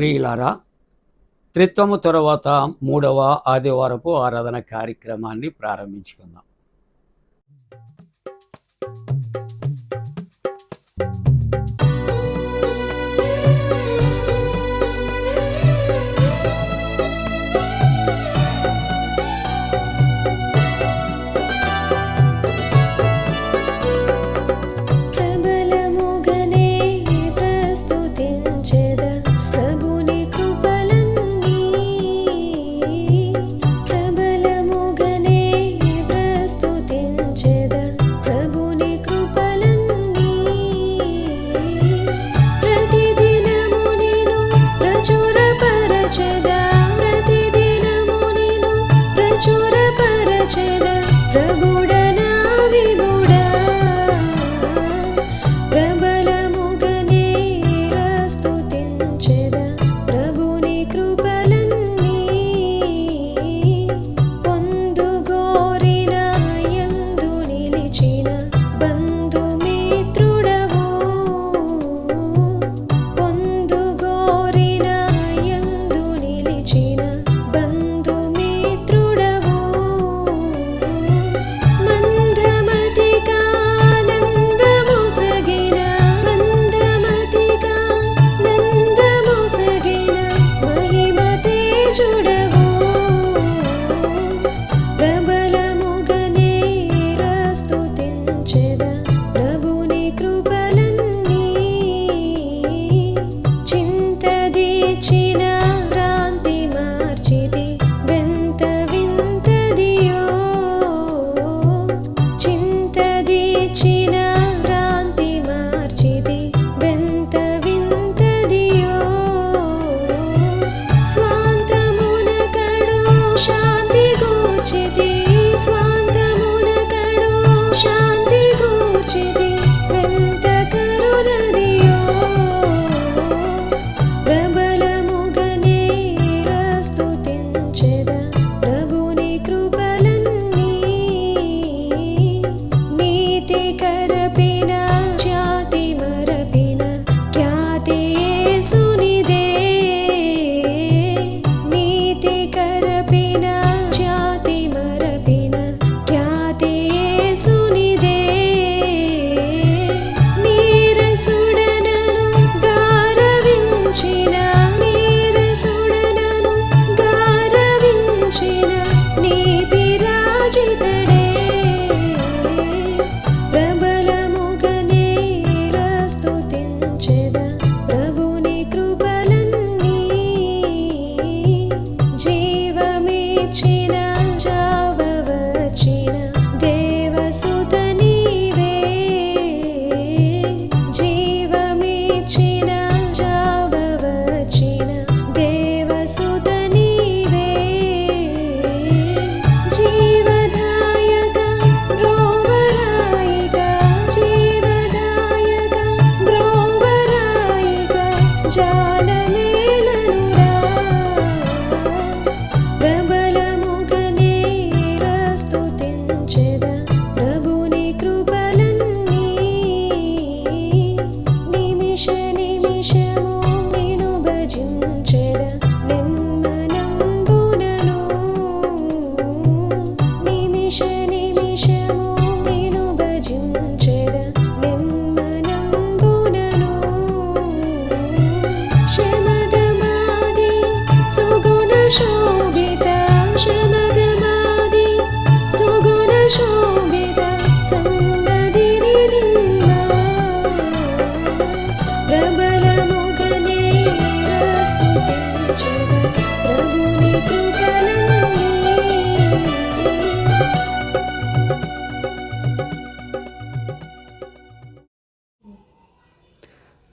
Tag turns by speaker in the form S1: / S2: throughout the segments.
S1: ప్రియులారా, త్రిత్వము తరువాత 3వ ఆదివారపు ఆరాధన కార్యక్రమాన్ని ప్రారంభించుకుందాం.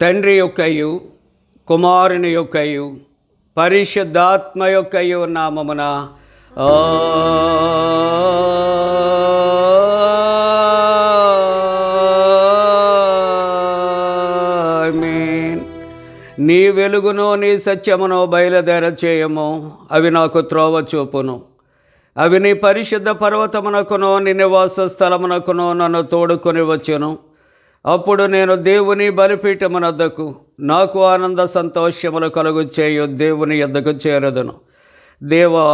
S1: తండ్రి యొక్కయు కుమారుని యొక్కయు పరిశుద్ధాత్మ యొక్కయు నామమున ఆమేన్. నీ వెలుగును నీ సత్యమును బయలుదేర చేయము, అవి నాకు త్రోవ చూపును. అవి నీ పరిశుద్ధ పర్వతమునకును నీ నివాస స్థలమునకును నన్ను తోడుకొని వచ్చును. అప్పుడు నేను దేవుని బలిపీఠమునొద్దకు నాకు ఆనంద సంతోషములు కలుగు చేయు దేవుని యొద్దకు చేరదును. దేవా,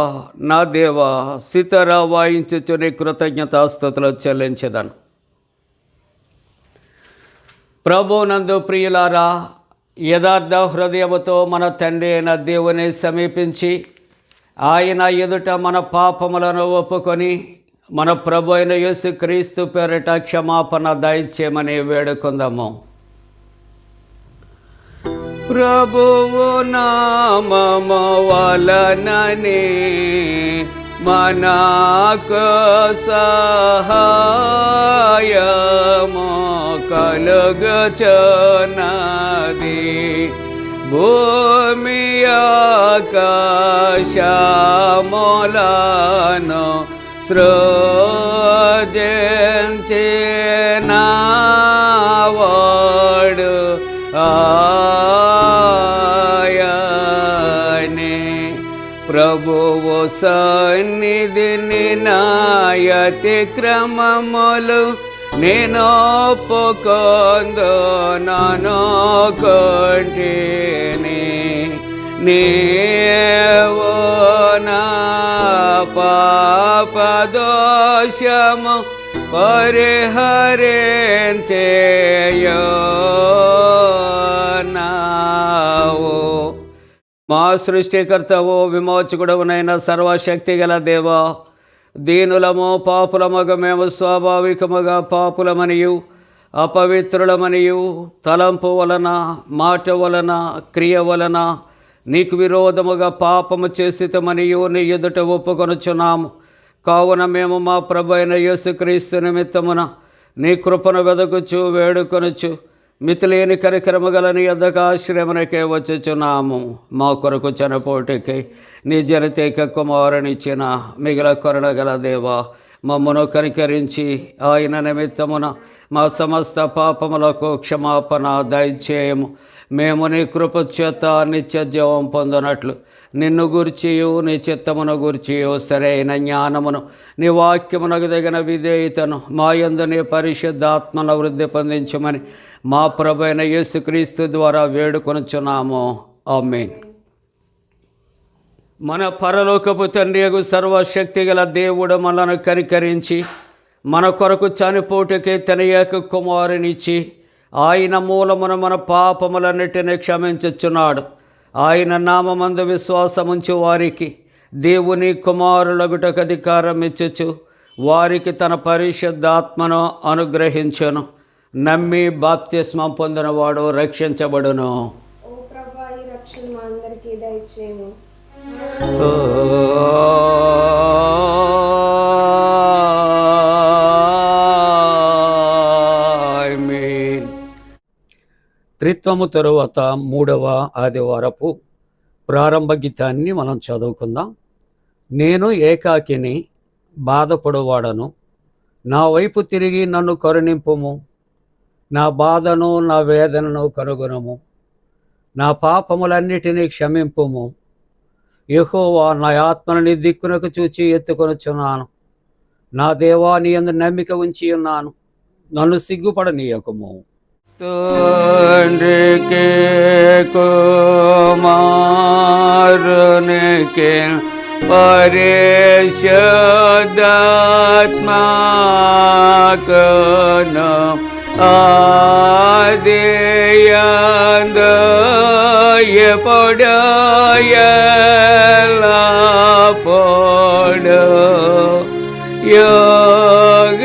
S1: నా దేవా, సితార వాయించుచుని కృతజ్ఞతాస్తుతులు చెల్లించెదను. ప్రభునందు ప్రియులారా, యథార్థ హృదయముతో మన తండ్రి అయిన దేవుని సమీపించి ఆయన ఎదుట మన పాపములను ఒప్పుకొని మన ప్రభు అయిన యేసుక్రీస్తు పేరిట క్షమాపణ దయచేయమని వేడుకుందాము. ప్రభువు నామము వలననే మనకు సహాయము కలుగుచున్నది. భూమి ఆకాశములను సృజించినవాడు ఆయనే. ప్రభువు సన్నిధిని నాయతి క్రమములు నేను ఒప్పుకొందు ననుకొంటిని. నీవు నా పాపదోషము పరిహరించేయున్నావు. మా సృష్టికర్తవు విమోచకుడవునైన సర్వశక్తి గల దేవా, దీనులము పాపులమగ మేము స్వాభావికముగా పాపులమనియు అపవిత్రులమనియు తలంపు వలన మాట వలన క్రియ వలన నీకు విరోధముగా పాపము చేసితమనియు నీ ఎదుట ఒప్పుకొనుచున్నాము. కావున మేము మా ప్రభు అయిన యేసుక్రీస్తు నిమిత్తమున నీ కృపను వెదకుచు వేడుకొనుచు మితిలేని కరికరము గల నీ యొద్దకు ఆశ్రయమునకే వచ్చుచున్నాము. మా కొరకు చనిపోటికై నీ జనతేక కుమారునిచ్చిన మిగిల కరుణ గల దేవా, మమ్మను కనికరించి ఆయన నిమిత్తమున మా సమస్త పాపములకు క్షమాపణ దయచేయము. మేము నీ కృప చేత నిత్య జీవం పొందినట్లు నిన్ను గూర్చియు నీ చిత్తమును గూర్చియు సరైన జ్ఞానమును నీ వాక్యమునకు తగిన విధేయతను మా యందు నీ పరిశుద్ధాత్మను వృద్ధి పొందించమని మా ప్రభు అయిన యేసుక్రీస్తు ద్వారా వేడుకొనుచున్నాము. ఆమేన్. మన పరలోకపు తండ్రియగు సర్వశక్తి గల దేవుడు మనను కనికరించి మన కొరకు చనిపోటుకే తన ఏక కుమారునిచ్చి ఆయన మూలమున మన పాపములన్నిటినీ క్షమించుచున్నాడు. ఆయన నామమందు విశ్వాసముంచు వారికి దేవుని కుమారులగుటకు అధికారం ఇచ్చుచు వారికి తన పరిశుద్ధాత్మను అనుగ్రహించును. నమ్మి బాప్తిస్మం పొందినవాడు రక్షించబడును. త్రిత్వము తరువాత 3వ ఆదివారపు ప్రారంభ గీతాన్ని మనం చదువుకుందాం. నేను ఏకాకిని బాధపడువాడను, నా వైపు తిరిగి నన్ను కరుణింపుము. నా బాధను నా వేదనను కనుగొనుము. నా పాపములన్నిటినీ క్షమింపుము. యెహోవా, నా ఆత్మను నీ దిక్కునకు చూచి ఎత్తుకొనుచున్నాను. నా దేవా, నీ యందు నమ్మిక ఉంచి ఉన్నాను. నన్ను సిగ్గుపడనీయకుము. తండ్రికి కుమారునికి పరిశుద్ధాత్మకును ఆదియందు ఎప్పుడు ఎల్లప్పుడు యుగ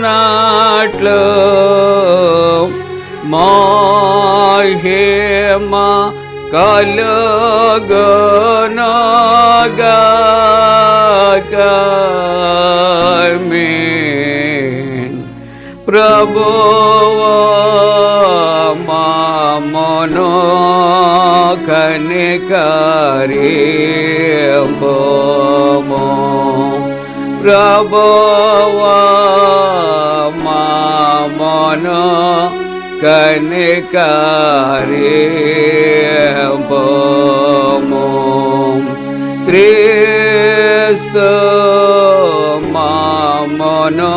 S1: యుగములందుండునట్లు మహిమ కలుగునుగాక. ఆమేన్. ప్రభువా మమ్మును కనికరింపుము. ప్రభువా మమ్మును కనికరింపుము. క్రీస్తు మమ్మును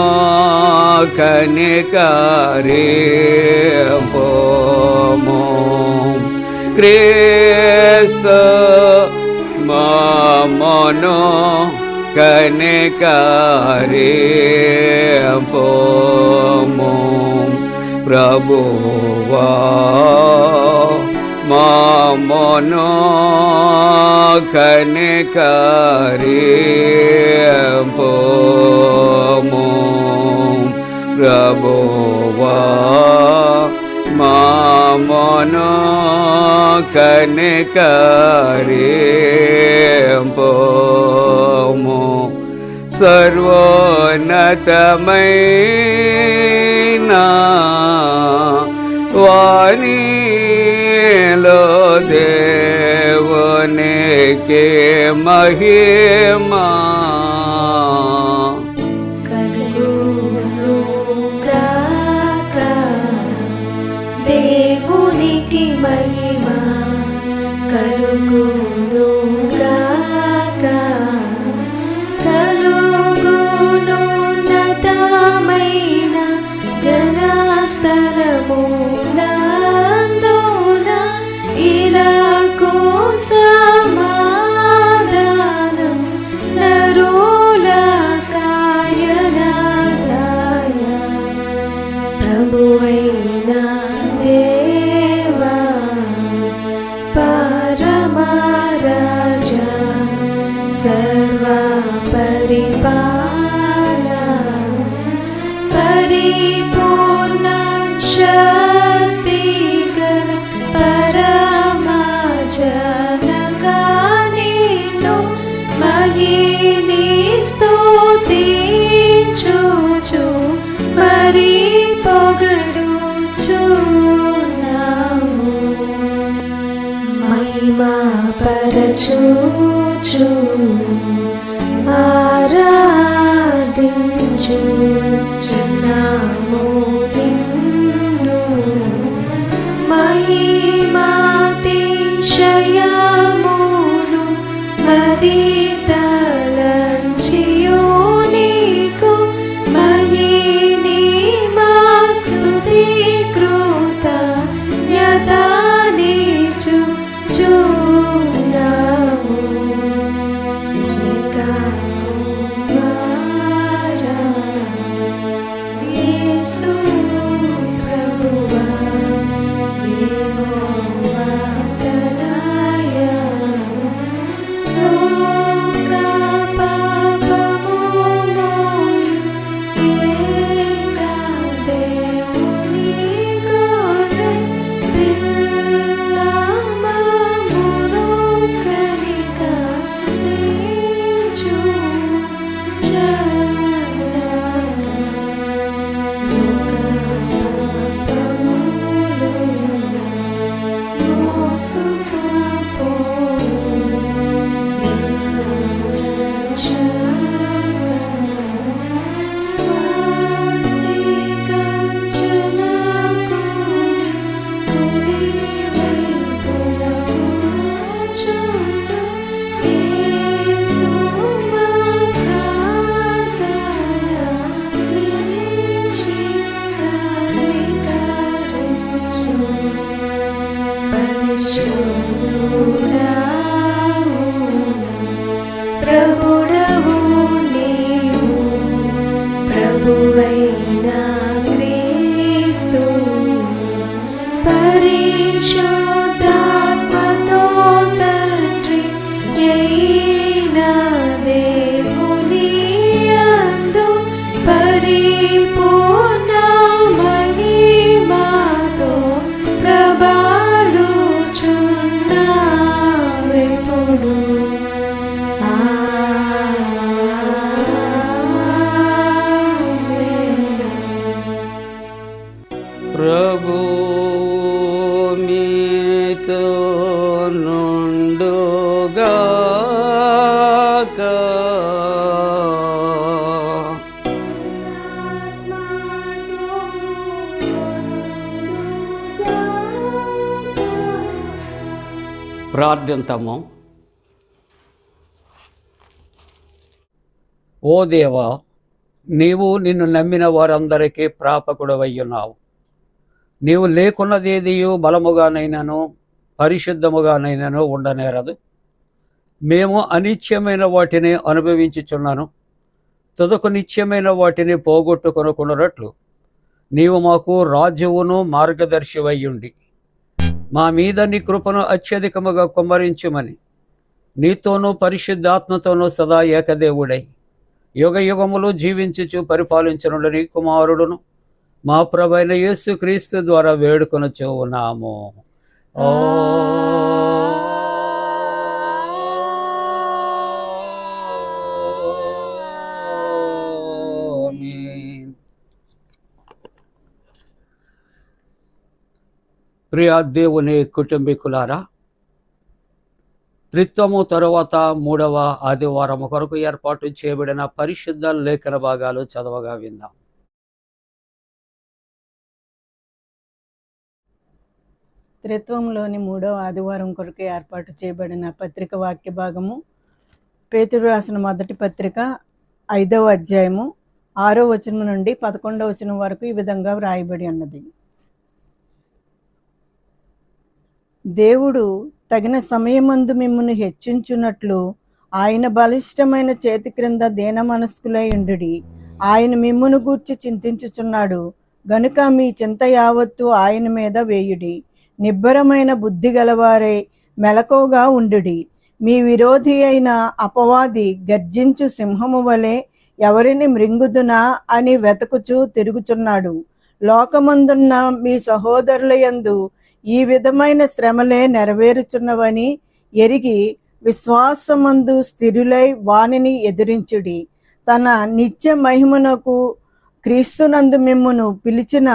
S1: కనికరింపుము. క్రీస్తు మమ్మును కనికరింపుము. ప్రభువా మమ్మును కనికరింపుము. ప్రభువా మమ్మును కనికరింపుము. సర్వోన్నతమైన వాణిలో దేవునికి మహిమా
S2: కలుగునుగాక. దేవునికి మహిమా కలుగునుగాక. కలుగునున్నతమైన ఘనస్థలమునందున ఇలాకు సమాధానం నరులకాయనదాయ. ప్రభువైన దేవా పరమరాజా సర్వ పరిపాలన పరిపూర్ణ శక్తి గల పరమజనకా నిన్ను మహిని స్తుతించుచు మరి పొగడుచున్నాము. మహిమా పరచుచు ఆరాధించుచున్నాము నిన్ను. మహిమాతిశయమును మది తలంచియు నీకు మహిని మా స్తుతి కృతజ్ఞతానిచ్చుచున్నాము. ఏకకుమారా యేసు ప్రభువా యెహోవా తనయా లోక పాపము మోయు ఏక దేవుని గొర్రె పిల్ల మమ్మును కనికరించుము చల్లగా. లోక పాపములు మోసుకపోవు యేసు రక్షక. వాసిగా జనకుని కుడి వైపున కూర్చుండు యేసు మా ప్రార్థన ఆలకించి కనికరించు. పరిశుద్ధుడవు ప్రభుడవు నీవు. ప్రభువైన క్రీస్తు పరిశుద్ధాత్మతో తండ్రి అయిన దేవుని యందు పరిపూర్ణ మహిమతో ప్రబలుచున్నావెప్పుడు.
S1: ప్రభు మీతో నుండుగాక. ప్రార్థింతము. ఓ దేవా, నీవు నిన్ను నమ్మిన వారందరికీ ప్రాపకుడవయ్యున్నావు. నీవు లేకున్నదేదియు బలముగానైనను పరిశుద్ధముగానైనను ఉండనేరదు. మేము అనిత్యమైన వాటిని అనుభవించుచున్నాను, తుదకు నిత్యమైన వాటిని పోగొట్టుకొనుకున్నట్లు నీవు మాకు రాజువును మార్గదర్శివయ్యుండి మా మీద నీ కృపను అత్యధికముగా కుమ్మరించుమని నీతోనూ పరిశుద్ధాత్మతోనూ సదా ఏకదేవుడై యుగ యుగములు జీవించుచు పరిపాలించనుండు నీ కుమారుడును మా ప్రభువైన యేసు క్రీస్తు ద్వారా వేడుకొనుచు ఉన్నాము. ఆమేన్. ప్రియ దేవుని కుటుంబీకులారా, త్రిత్వము తరువాత 3వ ఆదివారం కొరకు ఏర్పాటు చేయబడిన పరిశుద్ధ లేఖన భాగాలు చదవగా విందాం.
S3: త్రిత్వంలోని 3వ ఆదివారం కొరకు ఏర్పాటు చేయబడిన పత్రిక వాక్య భాగము పేతురు రాసిన మొదటి పత్రిక 5వ అధ్యాయము 6వ వచనం నుండి 11వ వచనం వరకు ఈ విధంగా వ్రాయబడి ఉన్నది. దేవుడు తగిన సమయమందు మిమ్మును హెచ్చించున్నట్లు ఆయన బలిష్టమైన చేతి క్రింద దీన మనస్కులై ఉండుడి. ఆయన మిమ్మును గూర్చి చింతించుచున్నాడు గనుక మీ చింత యావత్తు ఆయన మీద వేయుడి. నిబ్బరమైన బుద్ధి గలవారై మెలకువగా ఉండుడి. మీ విరోధి అయిన అపవాది గర్జించు సింహము వలె ఎవరిని మృంగుదునా అని వెతకుచూ తిరుగుచున్నాడు. లోకమందున్న మీ సహోదరుల యందు ఈ విధమైన శ్రమలే నెరవేరుచున్నవని ఎరిగి విశ్వాసమందు స్థిరులై వానిని ఎదిరించుడి. తన నిత్య మహిమనకు క్రీస్తునందు మిమ్మును పిలిచిన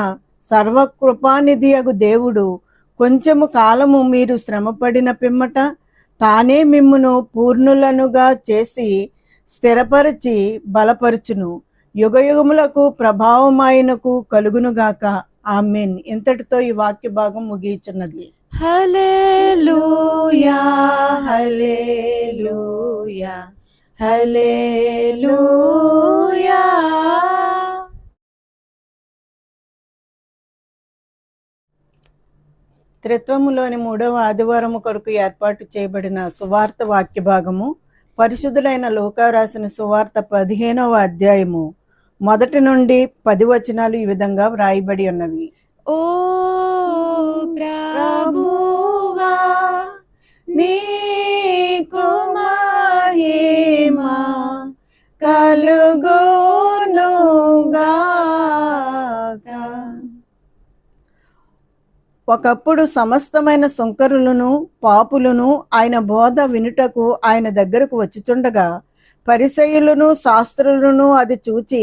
S3: సర్వకృపానిధియగు దేవుడు కొంచెము కాలము మీరు శ్రమపడిన పిమ్మట తానే మిమ్మును పూర్ణులనుగా చేసి స్థిరపరిచి బలపరుచును. యుగయుగములకు ప్రభావమాయనకు కలుగునుగాక. ఆమేన్. ఇంతటితో ఈ వాక్య భాగం ముగియుచున్నది.
S2: హల్లెలూయా హల్లెలూయా హల్లెలూయా.
S3: త్రిత్వములోని 3వ ఆదివారం కొరకు ఏర్పాటు చేయబడిన సువార్త వాక్య భాగము పరిశుద్ధులైన లూకా రాసిన సువార్త 15వ అధ్యాయము 1 నుండి 10 వచనాలు ఈ విధంగా వ్రాయబడి ఉన్నవి.
S2: ఓ ప్రభువా, నీకు మహిమా కలుగునుగాక.
S3: ఒకప్పుడు సమస్తమైన సుంకరులను పాపులను ఆయన బోధ వినుటకు ఆయన దగ్గరకు వచ్చిచుండగా పరిసయ్యులను శాస్త్రులను అది చూచి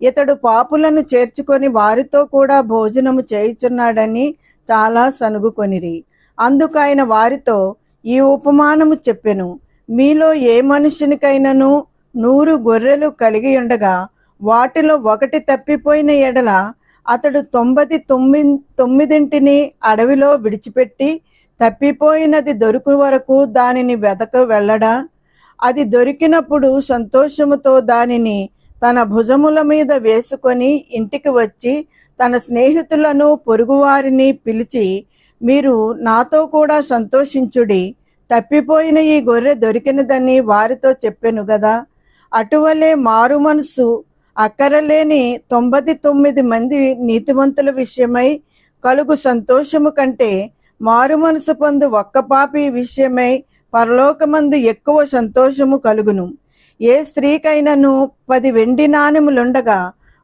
S3: ఇతడు పాపులను చేర్చుకొని వారితో కూడా భోజనము చేయుచున్నాడని చాలా సనుగుకొనిరి. అందుకు ఆయన వారితో ఈ ఉపమానము చెప్పెను. మీలో ఏ మనుషునికైనను 100 గొర్రెలు కలిగి ఉండగా వాటిలో ఒకటి తప్పిపోయిన ఎడల అతడు 99 అడవిలో విడిచిపెట్టి తప్పిపోయినది దొరుకు వరకు దానిని వెతక వెళ్ళడా? అది దొరికినప్పుడు సంతోషముతో దానిని తన భుజముల మీద వేసుకొని ఇంటికి వచ్చి తన స్నేహితులను పొరుగువారిని పిలిచి, మీరు నాతో కూడా సంతోషించుడి, తప్పిపోయిన ఈ గొర్రె దొరికినదని వారితో చెప్పెను గదా. అటువలే మారు మనసు అక్కరలేని 99 మంది నీతిమంతుల విషయమై కలుగు సంతోషము కంటే మారు మనసు పొందు ఒక్క పాపి విషయమై పరలోకమందు ఎక్కువ సంతోషము కలుగును. ఏ స్త్రీకైనను 10 వెండి నాణెములుండగా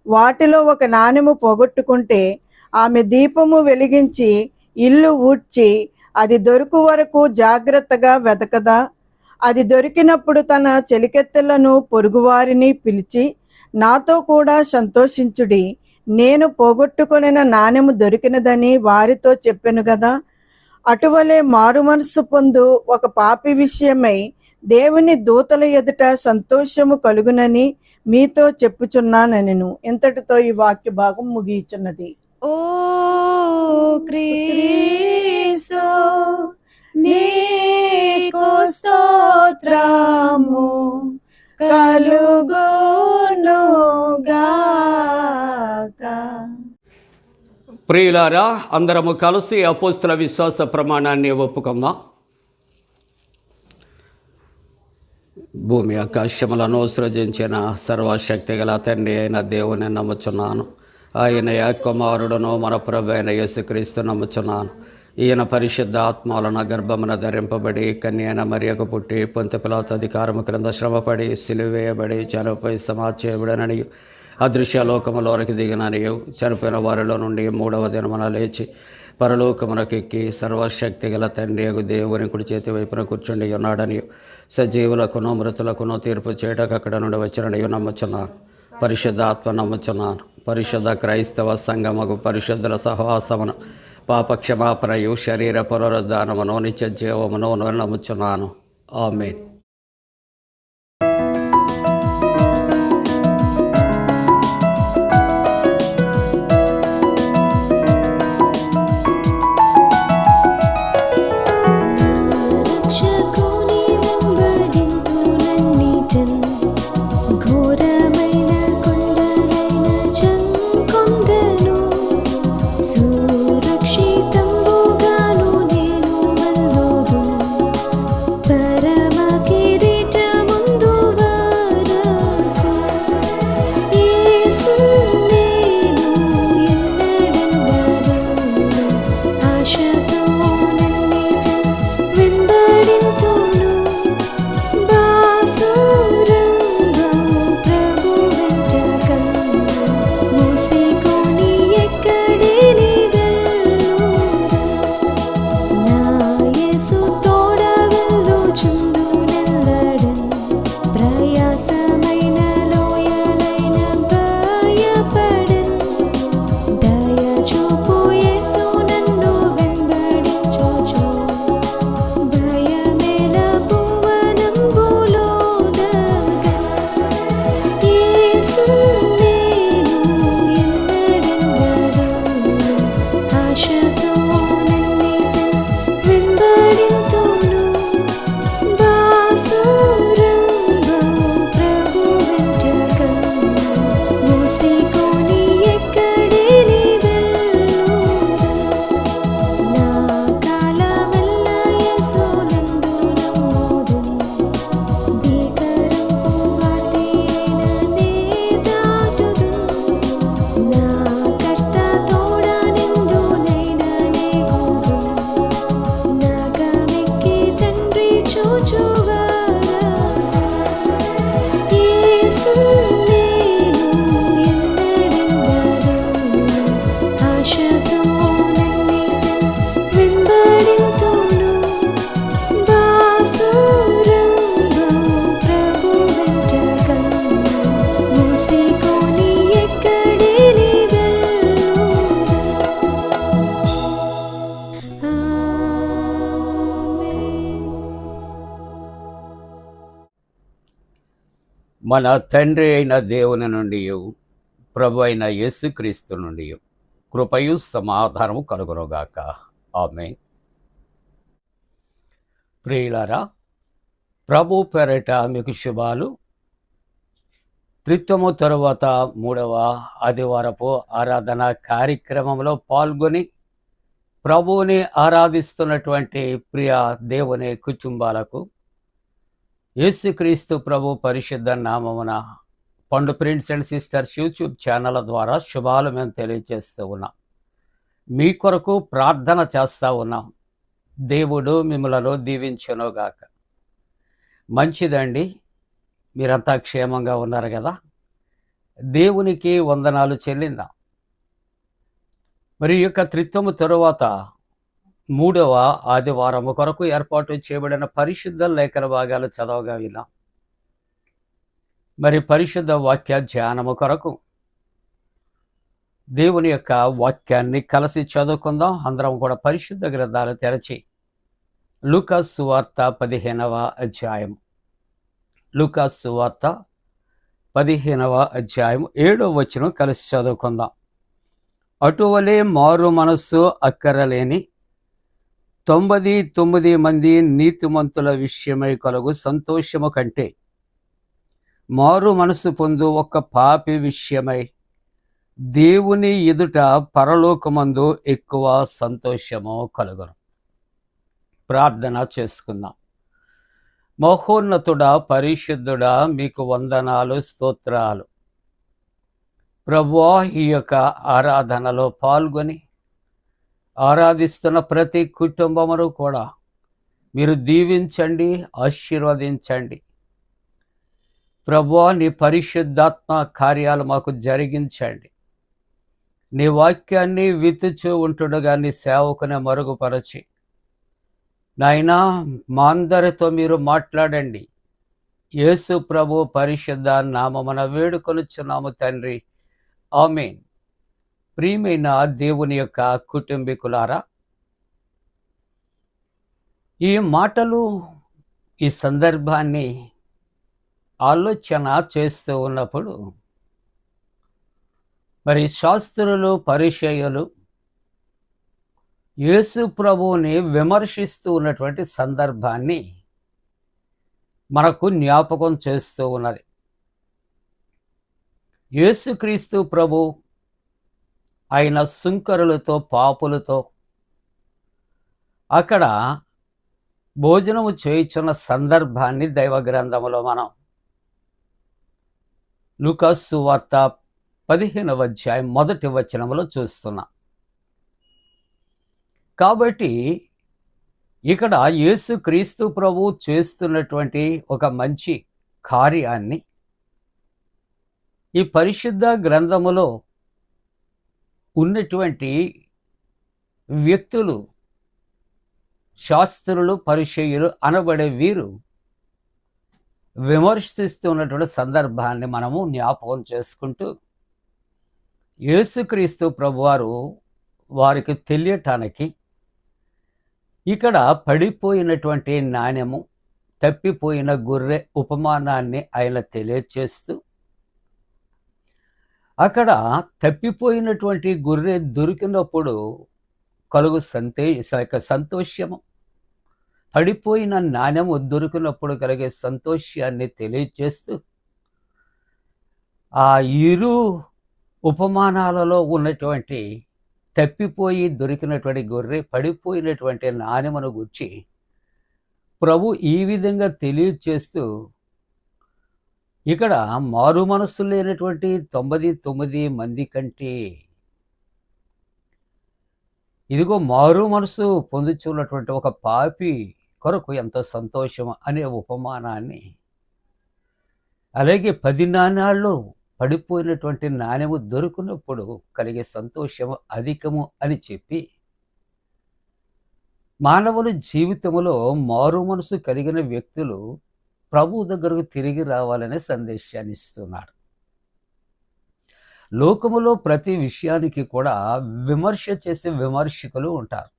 S3: వాటిలో ఒక నాణెము పోగొట్టుకుంటే ఆమె దీపము వెలిగించి ఇల్లు ఊడ్చి అది దొరుకు వరకు జాగ్రత్తగా వెతకదా? అది దొరికినప్పుడు తన చెలికెత్తెలను పొరుగువారిని పిలిచి, నాతో కూడా సంతోషించుడి, నేను పోగొట్టుకొనిన నాణెము దొరికినదని వారితో చెప్పెను గదా. అటువలే మారు మనస్సు పొందు ఒక పాపి విషయమై దేవుని దూతల ఎదుట సంతోషము కలుగునని మీతో చెప్పుచున్నానెను. ఇంతటితో ఈ వాక్య భాగం ముగియుచున్నది.
S2: ఓ క్రీస్తు, నీకు స్తోత్రము, కలుగునుగాక.
S1: ప్రియులారా, అందరము కలిసి అపోస్తుల విశ్వాస ప్రమాణాన్ని ఒప్పుకుందాం. భూమి ఆకాశములను సృజించిన సర్వశక్తి గల తండ్రి అయిన దేవుని నమ్ముచున్నాను. ఆయన కుమారుడును మన ప్రభు అయిన యేసుక్రీస్తు నమ్ముచున్నాను. ఈయన పరిశుద్ధ ఆత్మలను గర్భమున ధరింపబడి కన్యైన మరియకు పుట్టి పొంతి పిలాతు అధికారము క్రింద శ్రమపడి సిలువేయబడి చనిపోయి సమాధి చేయబడినని అదృశ్య లోకములోనికి దిగిననియు చనిపోయిన వారిలో నుండి 3వ దినమున లేచి పరలోకమునకెక్కి సర్వశక్తి గల తండ్రి దేవుని కుడి చేతి వైపున కూర్చుండి ఉన్నాడని సజీవులకును మృతులకును తీర్పు చేయటకు అక్కడ నుండి వచ్చినని నమ్ముచున్నాను. పరిశుద్ధ ఆత్మ నమ్ముచున్నాను. పరిశుద్ధ క్రైస్తవ సంఘముకు పరిశుద్ధుల సహవాసమును పాపక్షమాపణయు శరీర పునరుద్ధానమును నిత్య జీవమును నమ్ముచున్నాను. ఆమేన్.
S2: రక్షకుని వెంబడింతునన్నిటిన్ ఘోరమైన కొండలైన జంకొందెను. సురక్షితంబుగాను నేను వల్లుదు పరమ కిరీటముందు వరకు. యేసు నేను ఎన్నడెన్నడూను ఆశతో నన్నిటిన్ వెంబడింతును. బాసురంగా ప్రభు వెంట కన్ను మూసికొని ఎక్కడిని వెళ్ళుదును. నా యేసు తోడ వెళ్ళుచుందునెల్లడన్. ప్రయాసమైన లోయలైన భయపడన్. దయచూపు యేసు నన్ను వెంబడించుచు. భయమేల భువనంబులోదగన్. యేసు నేను ఎన్నడెన్నడూను ఆశతో నన్నిటిన్ వెంబడింతును. బాసురంగా ప్రభు వెంట కన్ను మూసికొని ఎక్కడిని వెళ్ళుదును. నా కాలమెల్ల యేసునందు నమ్ముదును. భీకరంపు వాటి అయిన నే దాటుదును. నా కర్త తోడ నిందునైన నే గూడును. నాగమెక్కి తండ్రి చూచువరకు. యేసు నేను ఎన్నడెన్నడూను ఆశతో నన్నిటిన్ వెంబడింతును. బాసురంగా ప్రభు వెంట కన్ను మూసికొని ఎక్కడిని వెళ్ళుదును. ఆమేన్.
S1: మన తండ్రి అయిన దేవుని నుండి ప్రభు అయిన యేసుక్రీస్తు నుండి కృపయు సమాధానము కలుగునుగాక. ఆమేన్. ప్రియులారా, ప్రభు పేరిట మీకు శుభాలు. త్రిత్వము తరువాత 3వ ఆదివారపు ఆరాధన కార్యక్రమంలో పాల్గొని ప్రభువుని ఆరాధిస్తున్నటువంటి ప్రియ దేవుని కుటుంబాలకు యేసుక్రీస్తు ప్రభు పరిశుద్ధ నామమున పండు prince and sisters YouTube channel ద్వారా శుభాలు మేము తెలియజేస్తూ ఉన్నాం. మీ కొరకు ప్రార్థన చేస్తూ ఉన్నాం. దేవుడు మిమ్మలను దీవించునుగాక. మంచిదండి, మీరంతా క్షేమంగా ఉన్నారు కదా. దేవునికి వందనాలు చెల్లిందాం. మరి ఈ యొక్క త్రిత్వము తరువాత 3వ ఆదివారము కొరకు ఏర్పాటు చేయబడిన పరిశుద్ధ లేఖన భాగాలు చదవగా విన్నాం. మరి పరిశుద్ధ వాక్య ధ్యానము కొరకు దేవుని యొక్క వాక్యాన్ని కలిసి చదువుకుందాం. అందరం కూడా పరిశుద్ధ గ్రంథాలు తెరచి లూకాసు సువార్త 15వ అధ్యాయం, లూకాసు సువార్త 15వ అధ్యాయం 7వ వచనం కలిసి చదువుకుందాం. అటువలే మారు మనస్సు అక్కరలేని 99 మంది నీతిమంతుల విషయమై కలుగు సంతోషము కంటే మారు మనసు పొందు ఒక పాపి విషయమై దేవుని ఎదుట పరలోకమందు ఎక్కువ సంతోషము కలుగును. ప్రార్థన చేసుకుందాం. మహోన్నతుడా, పరిశుద్ధుడా, మీకు వందనాలు, స్తోత్రాలు. ప్రభువా, ఈ యొక్క ఆరాధనలో పాల్గొని ఆరాధిస్తున్న ప్రతి కుటుంబమును కూడా మీరు దీవించండి, ఆశీర్వదించండి. ప్రభువా, నీ పరిశుద్ధాత్మ కార్యాలు మాకు జరిగించండి. నీ వాక్యాన్ని విత్తుచూ ఉంటుండగా నీ సేవకుని మరుగుపరచి నాయనా, మా అందరితో మీరు మాట్లాడండి. యేసు ప్రభు పరిశుద్ధ నామమున వేడుకొనుచున్నాము తండ్రి, ఆమేన్. ప్రియమైన దేవుని యొక్క కుటుంబీకులారా, ఈ మాటలు, ఈ సందర్భాన్ని ఆలోచన చేస్తూ ఉన్నప్పుడు మరి శాస్త్రులు, పరిసయ్యులు యేసు ప్రభువుని విమర్శిస్తూ ఉన్నటువంటి సందర్భాన్ని మనకు జ్ఞాపకం చేస్తూ ఉన్నది. యేసుక్రీస్తు ప్రభు ఆయన సుంకరులతో, పాపులతో అక్కడ భోజనము చేయుచున్న సందర్భాన్ని దైవ గ్రంథములో మనం లూకా సువార్త 15వ అధ్యాయం 1వ వచనములో చూస్తున్నాం. కాబట్టి ఇక్కడ యేసుక్రీస్తు ప్రభు చేస్తున్నటువంటి ఒక మంచి కార్యాన్ని ఈ పరిశుద్ధ గ్రంథములో ఉన్నటువంటి వ్యక్తులు, శాస్త్రులు, పరిసయ్యులు అనబడే వీరు విమర్శిస్తున్నటువంటి సందర్భాన్ని మనము జ్ఞాపకం చేసుకుంటూ యేసుక్రీస్తు ప్రభువారు వారికి తెలియటానికి ఇక్కడ పడిపోయినటువంటి నాణెము, తప్పిపోయిన గొర్రె ఉపమానాన్ని ఆయన తెలియచేస్తూ అక్కడ తప్పిపోయినటువంటి గొర్రె దొరికినప్పుడు కలుగు సంతోషము, పడిపోయిన నాణెము దొరికినప్పుడు కలిగే సంతోషాన్ని తెలియచేస్తూ ఆ ఇరు ఉపమానాలలో ఉన్నటువంటి తప్పిపోయి దొరికినటువంటి గొర్రె, పడిపోయినటువంటి నాణెమును గురించి ప్రభు ఈ విధంగా తెలియచేస్తూ ఇక్కడ మారు మనస్సు లేనటువంటి 99 మంది కంటే ఇదిగో మారు మనసు పొందుచున్నటువంటి ఒక పాపి కొరకు ఎంతో సంతోషం అనే ఉపమానాన్ని, అలాగే 10 నాణాల్లో పడిపోయినటువంటి నాణెము దొరికినప్పుడు కలిగే సంతోషము అధికము అని చెప్పి మానవుల జీవితంలో మారు మనసు కలిగిన వ్యక్తులు ప్రభు దగ్గరకు తిరిగి రావాలనే సందేశాన్ని ఇస్తున్నాడు. లోకములో ప్రతి విషయానికి కూడా విమర్శ చేసే విమర్శకులు ఉంటారు.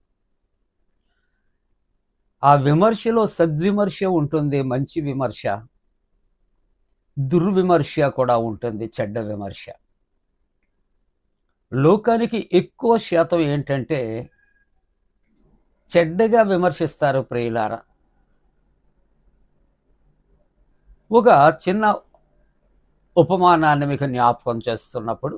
S1: ఆ విమర్శలో సద్విమర్శ ఉంటుంది, మంచి విమర్శ, దుర్విమర్శ కూడా ఉంటుంది, చెడ్డ విమర్శ. లోకానికి ఎక్కువ శాతం ఏంటంటే చెడ్డగా విమర్శిస్తారు ప్రియులారా. ఒక చిన్న ఉపమానాన్ని మీకు జ్ఞాపకం చేస్తున్నప్పుడు,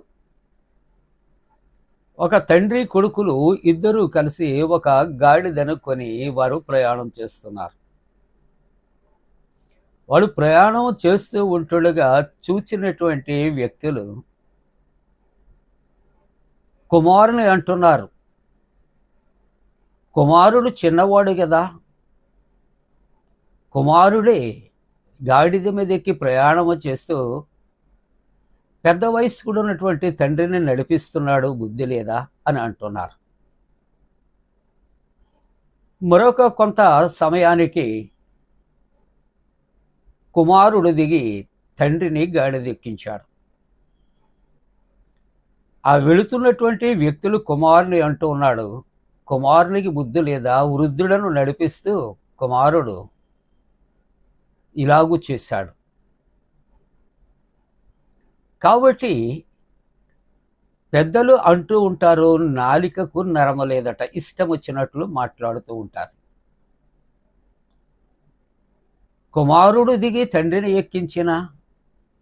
S1: ఒక తండ్రి కొడుకులు ఇద్దరూ కలిసి ఒక గాడిదను కొని వారు ప్రయాణం చేస్తున్నారు. వాడు ప్రయాణం చేస్తూ ఉంటుండగా చూచినటువంటి వ్యక్తులు కుమారుని అంటున్నారు, కుమారుడు చిన్నవాడు కదా, కుమారుడే గాడిద మీద ఎక్కి ప్రయాణము చేస్తూ పెద్ద వయస్కుడు ఉన్నటువంటి తండ్రిని నడిపిస్తున్నాడు, బుద్ధి లేదా అని అంటున్నారు. మరొక కొంత సమయానికి కుమారుడు దిగి తండ్రిని గాడిదెక్కించాడు. ఆ వెళుతున్నటువంటి వ్యక్తులు కుమారుని అంటూ ఉన్నాడు, కుమారునికి బుద్ధి లేదా, వృద్ధులను నడిపిస్తూ కుమారుడు ఇలాగూ చేశాడు. కాబట్టి పెద్దలు అంటూ ఉంటారు, నాలికకు నరమ లేదట, ఇష్టం వచ్చినట్లు మాట్లాడుతూ ఉంటారు. కుమారుడు దిగి తండ్రిని ఎక్కించిన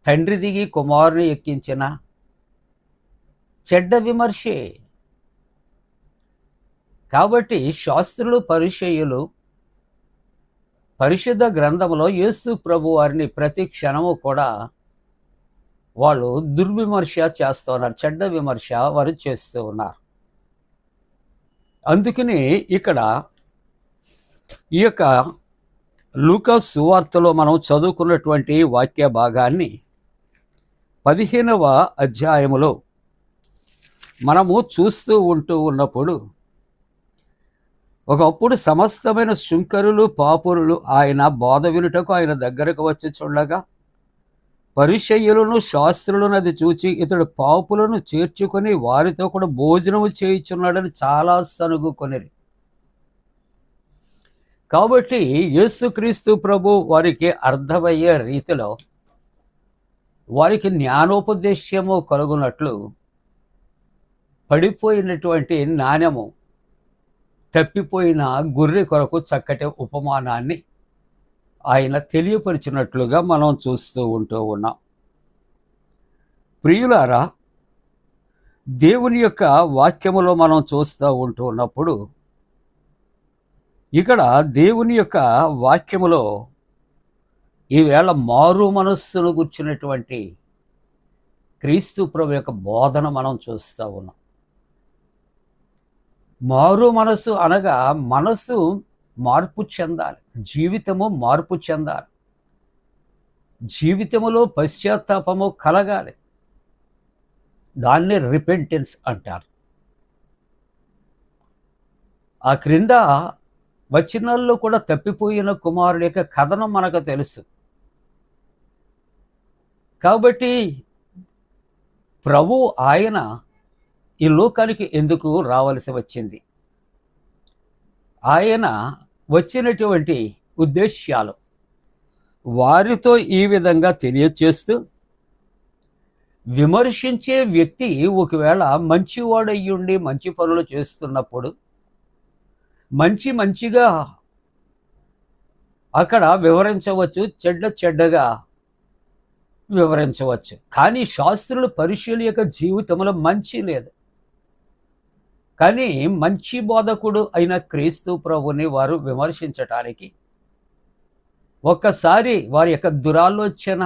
S1: తండ్రి దిగి కుమారుని ఎక్కించిన చెడ్డ విమర్శే. కాబట్టి శాస్త్రులు పరిచయులు పరిశుద్ధ గ్రంథంలో యేసు ప్రభు వారిని ప్రతి క్షణము కూడా వాళ్ళు దుర్విమర్శ చేస్తూ ఉన్నారు, చెడ్డ విమర్శ వారు చేస్తూ ఉన్నారు. అందుకని ఇక్కడ ఈ యొక్క లూకా సువార్తలో మనం చదువుకున్నటువంటి వాక్య భాగాన్ని 15వ అధ్యాయములో మనము చూస్తూ ఉన్నప్పుడు ఒకప్పుడు సమస్తమైన శుంకరులు పాపురులు ఆయన బోధ వినుటకు ఆయన దగ్గరకు వచ్చి చూడగా పరిసయ్యులను శాస్త్రులను అది చూచి ఇతడు పాపులను చేర్చుకొని వారితో కూడా భోజనము చేయుచున్నాడని చాలా సనుగుకొనిరి. కాబట్టి యేసుక్రీస్తు ప్రభు వారికి అర్థమయ్యే రీతిలో వారికి జ్ఞానోపదేశము కలుగునట్లు పడిపోయినటువంటి నాణ్యము తప్పిపోయిన గొర్రె కొరకు చక్కటి ఉపమానాన్ని ఆయన తెలియపరిచినట్లుగా మనం చూస్తూ ఉన్నాం. ప్రియులారా, దేవుని యొక్క వాక్యములో మనం చూస్తూ ఉన్నప్పుడు ఇక్కడ దేవుని యొక్క వాక్యములో ఈవేళ మారు మనస్సును గుర్చినటువంటి క్రీస్తు ప్రభు యొక్క బోధన మనం చూస్తూ ఉన్నాం. మారు మనసు అనగా మనసు మార్పు చెందాలి, జీవితము మార్పు చెందాలి, జీవితములో పశ్చాత్తాపము కలగాలి. దాన్ని రిపెంటెన్స్ అంటారు. ఆ క్రింద వచనాల్లో కూడా తప్పిపోయిన కుమారుడి యొక్క కథనం మనకు తెలుసు. కాబట్టి ప్రభు ఆయన ఈ లోకానికి ఎందుకు రావలసి వచ్చింది, ఆయన వచ్చినటువంటి ఉద్దేశ్యాలు వారితో ఈ విధంగా తెలియచేస్తూ, విమర్శించే వ్యక్తి ఒకవేళ మంచివాడయ్యుండి మంచి పనులు చేస్తున్నప్పుడు మంచిగా అక్కడ వివరించవచ్చు, చెడ్డగా వివరించవచ్చు. కానీ శాస్త్రులు పరిశీలి యొక్క జీవితంలో మంచి లేదు. కానీ మంచి బోధకుడు అయిన క్రీస్తు ప్రభుని వారు విమర్శించటానికి ఒక్కసారి వారి యొక్క దురాలోచన,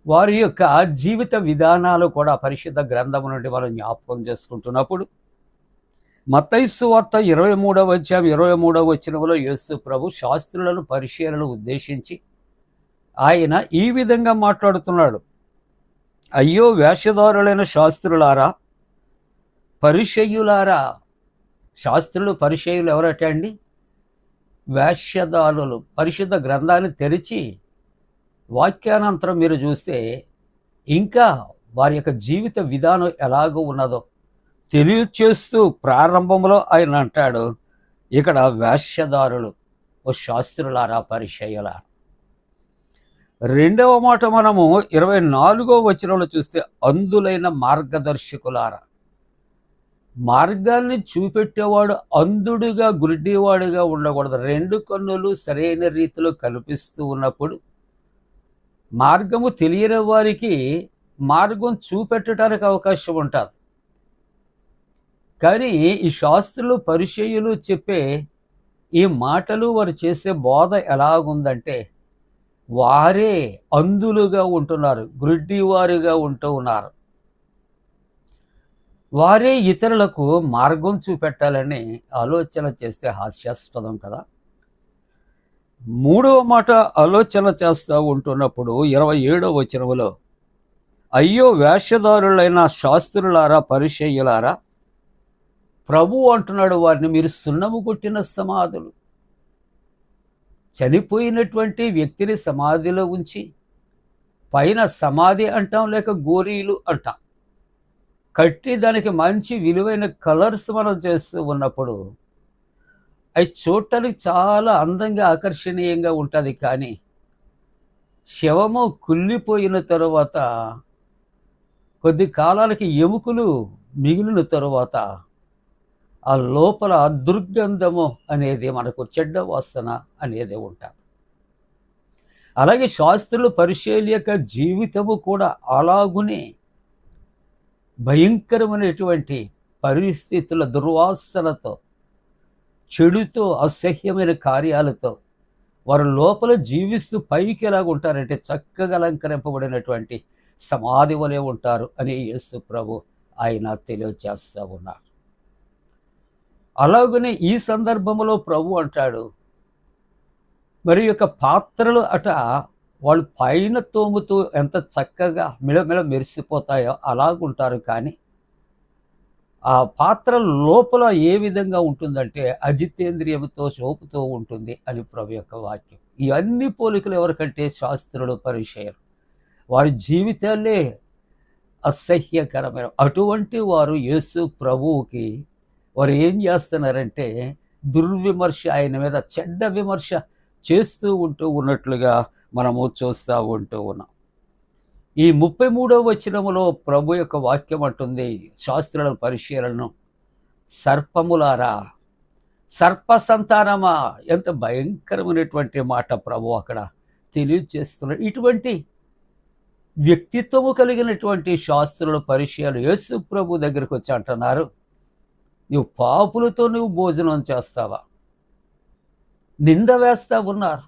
S1: వారి యొక్క జీవిత విధానాలు కూడా పరిశుద్ధ గ్రంథం నుండి మనం జ్ఞాపకం చేసుకుంటున్నప్పుడు మత్తయి సువార్త 23వ అధ్యాయం 23వ వచనంలో యేసు ప్రభు శాస్త్రులను పరిశీలనలు ఉద్దేశించి ఆయన ఈ విధంగా మాట్లాడుతున్నాడు. అయ్యో వేషధారులైన శాస్త్రులారా, పరిసయ్యులారా. శాస్త్రులు పరిసయ్యులు ఎవరట అండి? వేషధారులు. పరిశుద్ధ గ్రంథాన్ని తెరిచి వాక్యానంతరం మీరు చూస్తే ఇంకా వారి యొక్క జీవిత విధానం ఎలాగో ఉన్నదో తెలియచేస్తూ ప్రారంభంలో ఆయన అంటాడు, ఇక్కడ వేషధారులు, ఓ శాస్త్రులారా, పరిసయ్యులారా. రెండవ మాట మనము 24వ వచనంలో చూస్తే అంధులైన మార్గదర్శకులారా. మార్గాన్ని చూపెట్టేవాడు అంధుడుగా గుడ్డివాడుగా ఉండకూడదు. రెండు కన్నులు సరైన రీతిలో కల్పిస్తూ ఉన్నప్పుడు మార్గము తెలియని వారికి మార్గం చూపెట్టడానికి అవకాశం ఉంటుంది. కానీ ఈ శాస్త్రులు పరిచయులు చెప్పే ఈ మాటలు, వారు చేసే బోధ ఎలాగుందంటే వారే అంధులుగా ఉంటున్నారు, గుడ్డివారుగా ఉంటూ ఉన్నారు. వారే ఇతరులకు మార్గం చూపెట్టాలని ఆలోచన చేస్తే హాస్యాస్పదం కదా. మూడవ మాట ఆలోచన చేస్తూ ఉంటున్నప్పుడు 27వ వచనములో అయ్యో వేషధారులైన శాస్త్రులారా, పరిసయ్యులారా. ప్రభు అంటున్నాడు వారిని, మీరు సున్నము కొట్టిన సమాధులు. చనిపోయినటువంటి వ్యక్తిని సమాధిలో ఉంచి పైన సమాధి అంటాం, లేక గోరీలు అంటాం, కట్టి దానికి మంచి విలువైన కలర్స్ మనం చేస్తూ ఉన్నప్పుడు అవి చూడటానికి చాలా అందంగా ఆకర్షణీయంగా ఉంటుంది. కానీ శవము కుళ్ళిపోయిన తరువాత కొద్ది కాలానికి ఎముకలు మిగిలిన తరువాత ఆ లోపల దుర్గంధము అనేది, మనకు చెడ్డ వాసన అనేది ఉంటుంది. అలాగే శాస్త్రులు పరిచర్య యొక్క జీవితము కూడా అలాగునే భయంకరమైనటువంటి పరిస్థితుల దుర్వాసనతో, చెడుతో, అసహ్యమైన కార్యాలతో వారు లోపల జీవిస్తూ పైకి ఎలాగ ఉంటారంటే చక్కగా అలంకరింపబడినటువంటి సమాధి వలె ఉంటారు అని యేసు ప్రభు ఆయన తెలియజేస్తూ ఉన్నారు. అలాగనే ఈ సందర్భంలో ప్రభు అంటాడు, మరి యొక్క పాత్రలు అట వాళ్ళు పైన తోముతూ ఎంత చక్కగా మిలమిల మెరిసిపోతాయో అలాగుంటారు, కానీ ఆ పాత్ర లోపల ఏ విధంగా ఉంటుందంటే అజితేంద్రియముతో శోపుతూ ఉంటుంది అని ప్రభు యొక్క వాక్యం. ఈ అన్ని పోలికలు ఎవరికంటే శాస్త్రులు పరిచయం, వారి జీవితాలే అసహ్యకరమైన. అటువంటి వారు యేసు ప్రభువుకి వారు ఏం చేస్తున్నారంటే దుర్విమర్శ, ఆయన మీద చెడ్డ విమర్శ చేస్తూ ఉన్నట్లుగా మనము చూస్తూ ఉన్నాం. ఈ 33వ వచనములో ప్రభు యొక్క వాక్యం అంటుంది, శాస్త్రుల పరిశీలనను, సర్పములారా, సర్ప సంతానమా. ఎంత భయంకరమైనటువంటి మాట ప్రభు అక్కడ తెలియజేస్తున్నాడు. ఇటువంటి వ్యక్తిత్వము కలిగినటువంటి శాస్త్రుల పరిచయాలు యేసు ప్రభు దగ్గరికి వచ్చి అంటున్నారు, నువ్వు పాపులతో నువ్వు భోజనం చేస్తావా? నింద వేస్తా ఉన్నారు,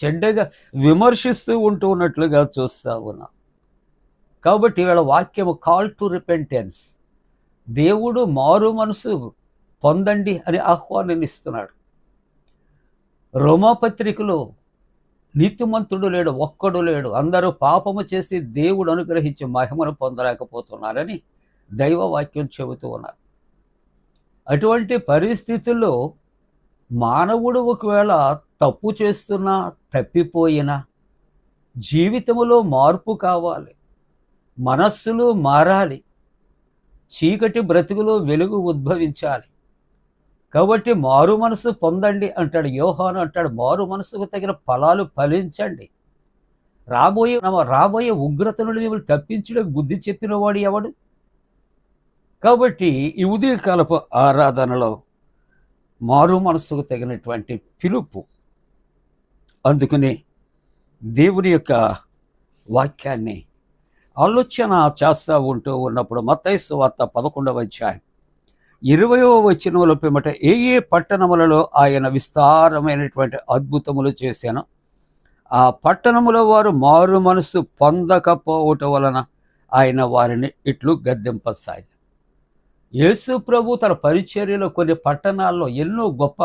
S1: చెడ్డగా విమర్శిస్తూ ఉన్నట్లుగా చూస్తూ ఉన్నా. కాబట్టి వీళ్ళ వాక్యము కాల్ టు రిపెంటెన్స్, దేవుడు మారు మనసు పొందండి అని ఆహ్వానిస్తున్నాడు. రోమాపత్రికలో నీతిమంతుడు లేడు, ఒక్కడు లేడు, అందరూ పాపము చేసి దేవుడు అనుగ్రహించి మహిమను పొందలేకపోతున్నారని దైవ వాక్యం చెబుతూ ఉన్నారు. అటువంటి పరిస్థితుల్లో మానవుడు ఒకవేళ తప్పు చేస్తున్నా, తప్పిపోయినా జీవితంలో మార్పు కావాలి, మనస్సులు మారాలి, చీకటి బ్రతుకులో వెలుగు ఉద్భవించాలి. కాబట్టి మారు మనసు పొందండి అంటాడు యోహాను. అంటాడు, మారు మనసుకు తగిన ఫలాలు ఫలించండి, రాబోయే ఉగ్రత నుండి మిమ్మల్ని తప్పించడానికి బుద్ధి చెప్పిన వాడు ఎవడు? కాబట్టి ఈ ఉదయకాలపు ఆరాధనలో మారు మనసుకు తగినటువంటి పిలుపు. అందుకని దేవుని యొక్క వాక్యాన్ని ఆలోచన చేస్తూ ఉన్నప్పుడు మత్తయి సువార్త 11వ అధ్యాయం 20వ వచనంలో పిమ్మట ఏ ఏ పట్టణములలో ఆయన విస్తారమైనటువంటి అద్భుతములు చేశానో ఆ పట్టణములో వారు మారు మనసు పొందకపోవటం వలన ఆయన వారిని ఇట్లు గద్దెంపసాగారు. యేసు ప్రభు తన పరిచర్యలో కొన్ని పట్టణాల్లో ఎన్నో గొప్ప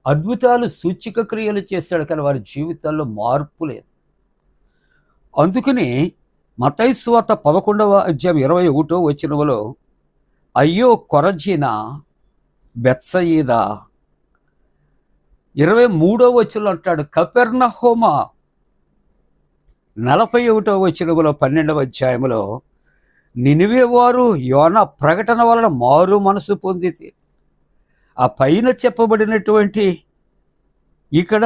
S1: అద్భుతాలు, సూచిక క్రియలు చేశాడు, కానీ వారి జీవితాల్లో మార్పు లేదు. అందుకని మత్తయి సువార్త 11వ అధ్యాయం 21వ వచనములో అయ్యో కొరజీన, బెత్సయిదా, 23వ వచనంలో అంటాడు కపెర్నహూమ, 41వ వచనములో 12వ అధ్యాయములో నినివే వారు యోనా ప్రకటన వలన మారు మనసు పొందితే. ఆ పైన చెప్పబడినటువంటి ఇక్కడ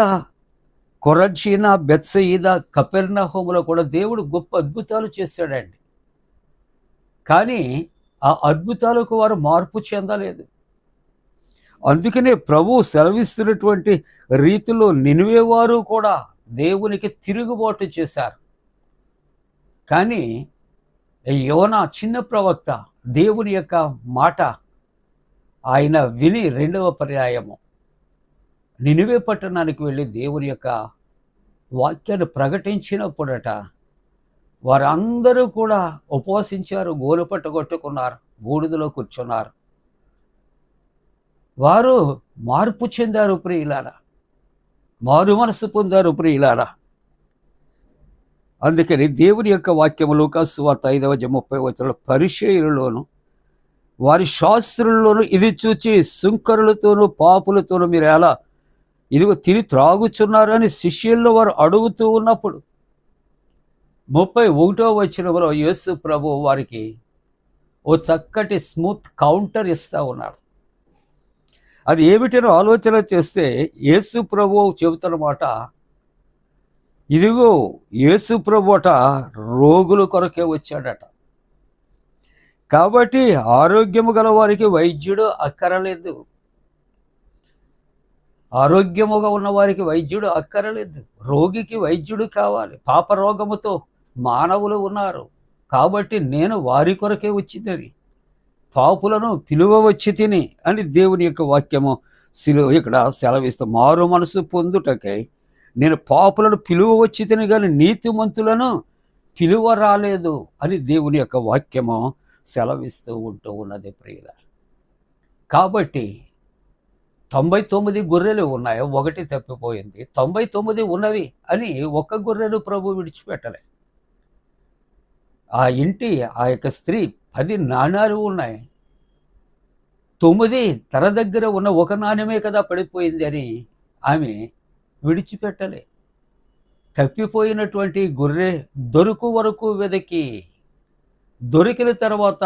S1: కొరజీన, బెత్సయిదా, కపెర్నహూములో కూడా దేవుడు గొప్ప అద్భుతాలు చేశాడండి. కానీ ఆ అద్భుతాలకు వారు మార్పు చెందలేదు. అందుకనే ప్రభు సెలవిస్తున్నటువంటి రీతిలో నినివే వారు కూడా దేవునికి తిరుగుబాటు చేశారు. కానీ యోనా చిన్న ప్రవక్త దేవుని యొక్క మాట ఆయన విని 2వ పర్యాయము నినివే పట్టణానికి వెళ్ళి దేవుని యొక్క వాక్యాన్ని ప్రకటించినప్పుడట వారందరూ కూడా ఉపవసించారు, గోలు పట్టగొట్టుకున్నారు, బూడిదలో కూర్చున్నారు. వారు మార్పు చెందారు ప్రియులారా, మారు మనసు పొందారు ప్రియులారా. అందుకని దేవుని యొక్క వాక్యము లూకాసు సువార్త 5వ అధ్యాయం 30వ వచనంలో పరిసయ్యులలోను వారి శాస్త్రుల్లోనూ ఇది చూచి సుంకరులతోనూ పాపులతోనూ మీరు ఎలా ఇదిగో తిని త్రాగుచున్నారు అని శిష్యుల్లో వారు అడుగుతూ ఉన్నప్పుడు 31వ వచనంలో యేసు ప్రభు వారికి ఓ చక్కటి స్మూత్ కౌంటర్ ఇస్తూ ఉన్నాడు. అది ఏమిటనో ఆలోచన చేస్తే యేసు ప్రభు చెబుతున్నమాట, ఇదిగో యేసు ప్రభు అట రోగుల కొరకే వచ్చాడట. కాబట్టి ఆరోగ్యము గల వారికి వైద్యుడు అక్కరలేదు. ఆరోగ్యముగా ఉన్న వారికి వైద్యుడు అక్కరలేదు, రోగికి వైద్యుడు కావాలి. పాపరోగముతో మానవులు ఉన్నారు, కాబట్టి నేను వారి కొరకే వచ్చితిని, పాపులను పిలువ వచ్చి తిని అని దేవుని యొక్క వాక్యము ఇక్కడ సెలవిస్తూ, మారు మనసు పొందుటకై నేను పాపులను పిలువ వచ్చి తిని కానీ నీతిమంతులను పిలువ రాలేదు అని దేవుని యొక్క వాక్యము సెలవిస్తూ ఉంటూ ఉన్నది ప్రియులారా. కాబట్టి 99 గొర్రెలు ఉన్నాయి, ఒకటి తప్పిపోయింది. 99 ఉన్నవి అని ఒక్క గొర్రెను ప్రభు విడిచిపెట్టలే. ఆ ఇంటి ఆ యొక్క స్త్రీ 10 నాణాలు ఉన్నాయి, 9 తన దగ్గర ఉన్న ఒక నాణ్యమే కదా పడిపోయింది అని ఆమె విడిచిపెట్టలే. తప్పిపోయినటువంటి గొర్రె దొరుకు వరకు వెదకి, దొరికిన తర్వాత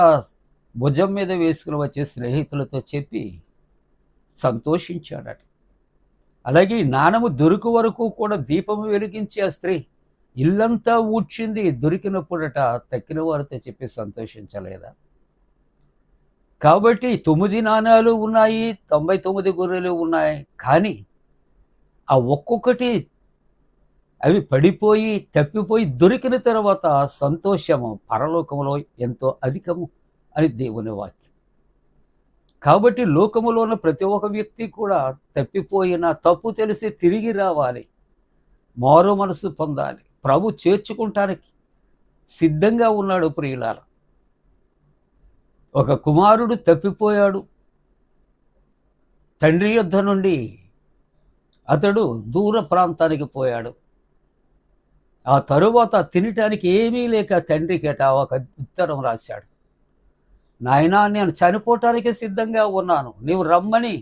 S1: భుజం మీద వేసుకుని వచ్చే స్నేహితులతో చెప్పి సంతోషించాడట. అలాగే నాణము దొరుకు వరకు కూడా దీపము వెలిగించి ఆ స్త్రీ ఇల్లంతా ఊడ్చింది. దొరికినప్పుడట తక్కిన వారితో చెప్పి సంతోషించలేదా? కాబట్టి 9 నాణాలు ఉన్నాయి, 99 గొర్రెలు ఉన్నాయి, కానీ ఆ ఒక్కొక్కటి అవి పడిపోయి తప్పిపోయి దొరికిన తర్వాత సంతోషము పరలోకములో ఎంతో అధికము అని దేవుని వాక్యం. కాబట్టి లోకములో ఉన్న ప్రతి ఒక్క వ్యక్తి కూడా తప్పిపోయిన తప్పు తెలిసి తిరిగి రావాలి, మారు మనసు పొందాలి, ప్రభు చేర్చుకుంటానికి సిద్ధంగా ఉన్నాడు ప్రియులారా. ఒక కుమారుడు తప్పిపోయాడు, తండ్రి యొద్ద నుండి అతడు దూర ప్రాంతానికి పోయాడు. ఆ తరువాత తినటానికి ఏమీ లేక తండ్రికి ఒక ఉత్తరం రాశాడు, నాయనా నేను చనిపోవటానికి సిద్ధంగా ఉన్నాను, నీవు రమ్మని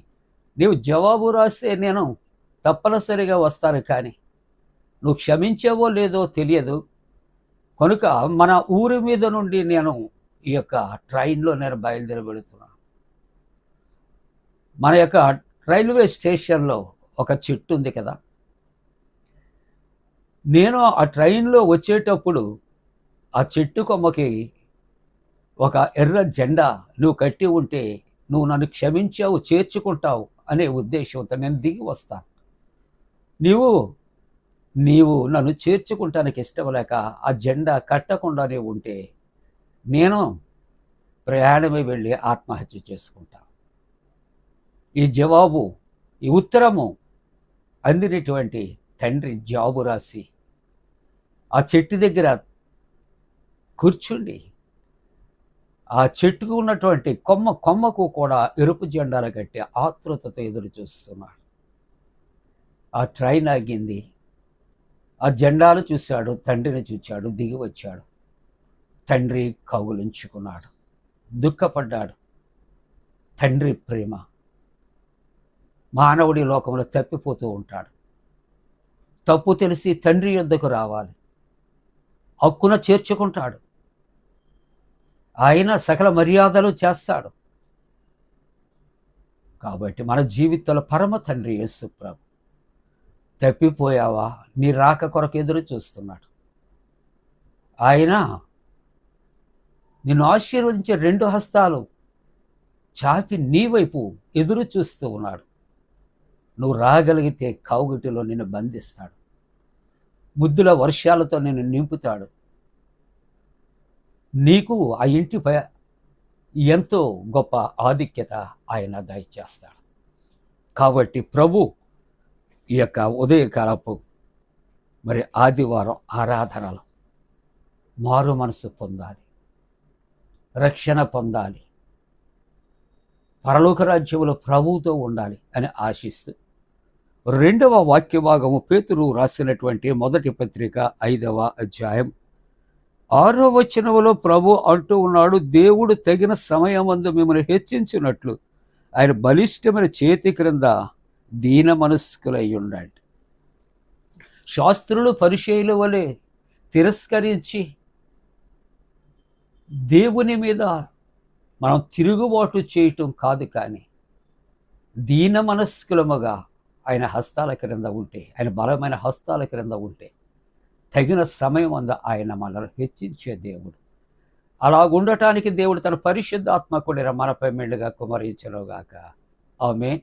S1: నీవు జవాబు రాస్తే నేను తప్పనిసరిగా వస్తాను, కానీ నువ్వు క్షమించావో లేదో తెలియదు, కనుక మన ఊరి మీద నుండి నేను ఈ యొక్క ట్రైన్లో నేను బయలుదేరి వెళుతున్నాను. మన యొక్క రైల్వే స్టేషన్లో ఒక చెట్టు ఉంది కదా, నేను ఆ ట్రైన్లో వచ్చేటప్పుడు ఆ చెట్టు కొమ్మకి ఒక ఎర్ర జెండా నువ్వు కట్టి ఉంటే నువ్వు నన్ను క్షమించావు, చేర్చుకుంటావు అనే ఉద్దేశంతో నేను దిగి వస్తాను. నీవు నన్ను చేర్చుకుంటానికి ఇష్టం లేక ఆ జెండా కట్టకుండానే ఉంటే నేను ప్రయాణమే వెళ్ళి ఆత్మహత్య చేసుకుంటాను. ఈ జవాబు, ఈ ఉత్తరము అందినటువంటి తండ్రి జాబు రాసి ఆ చెట్టు దగ్గర కూర్చుండి ఆ చెట్టుకు ఉన్నటువంటి కొమ్మకు కూడా ఎరుపు జెండాలు కట్టి ఆతృతతో ఎదురు చూస్తున్నాడు. ఆ ట్రైన్ ఆగింది, ఆ జెండాలు చూశాడు, తండ్రిని చూశాడు, దిగి వచ్చాడు. తండ్రి కౌగులించుకున్నాడు, దుఃఖపడ్డాడు. తండ్రి ప్రేమ, మానవుడి లోకంలో తప్పిపోతూ ఉంటాడు. తప్పు తెలిసి తండ్రి యొద్దకు రావాలి, హక్కున చేర్చుకుంటాడు, ఆయన సకల మర్యాదలు చేస్తాడు. కాబట్టి మన జీవితంలో పరమ తండ్రి యేసు ప్రభు, తప్పిపోయావా, నీ రాక కొరకు ఎదురు చూస్తున్నాడు. ఆయన నిన్ను ఆశీర్వదించే 2 హస్తాలు చాపి నీ వైపు ఎదురు చూస్తూ ఉన్నాడు. నువ్వు రాగలిగితే కౌగిటిలో నిన్ను బంధిస్తాడు, ముద్దుల వర్షాలతో నిన్ను నింపుతాడు. నీకు ఆ ఇంటిపై ఎంతో గొప్ప ఆధిక్యత ఆయన దయచేస్తాడు. కాబట్టి ప్రభు ఈ యొక్క ఉదయకాలపు ఆదివారం ఆరాధనలో మారు మనసు పొందాలి, రక్షణ పొందాలి, పరలోక రాజ్యములో ప్రభువుతో ఉండాలి అని ఆశిస్తూ 2వ వాక్య భాగము పేతురు రాసినటువంటి మొదటి పత్రిక 5వ అధ్యాయం 6వ వచనములో ప్రభు అంటూ ఉన్నాడు, దేవుడు తగిన సమయమందు మిమ్మల్ని హెచ్చించినట్లు ఆయన బలిష్టమైన చేతి క్రింద దీన మనస్కులై ఉండండి. శాస్త్రులు పరిచయుల వలె తిరస్కరించి దేవుని మీద మనం తిరుగుబాటు చేయటం కాదు, కానీ దీన మనస్కులముగా ఆయన హస్తాల క్రింద ఉంటే, ఆయన బలమైన హస్తాల క్రింద ఉంటే తగిన సమయం అందు ఆయన మనల్ని హెచ్చించే దేవుడు. అలాగుండటానికి దేవుడు తన పరిశుద్ధాత్మ కూడా మనపై మెండుగా కుమరించలోగాక. ఆమేన్.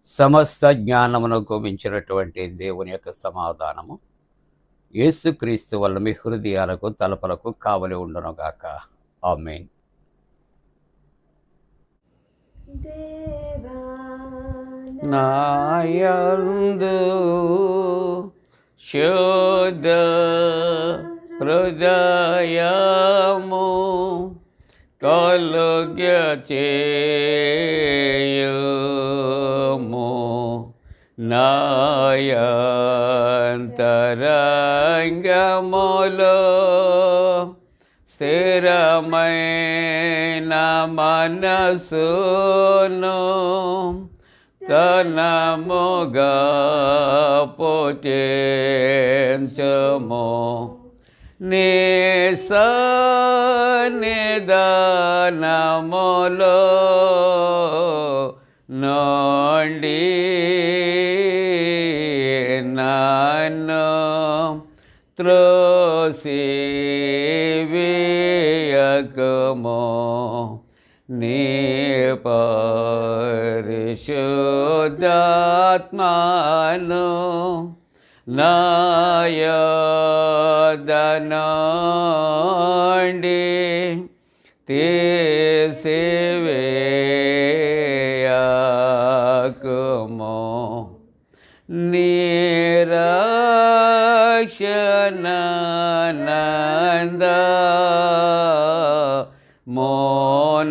S1: సమస్త జ్ఞానమునకు మించినటువంటి దేవుని యొక్క సమాధానము యేసుక్రీస్తు వల్ల మీ హృదయాలకు తలపలకు కావలి ఉండునుగాక. ఆమేన్. నాయందు శుద్ధ హృదయము కలుగచేయుము, నాయంతరంగములో స్థిరమైన మనసును తనముగా పుట్టించుము, నీ సన్నిధానములో నుండి నన్ను త్రోసివేయకుము, నీ పరిశుద్ధాత్మను నా యొద్ద నుండి తీసివేయకుము, నిరక్షణానంద మోనాకు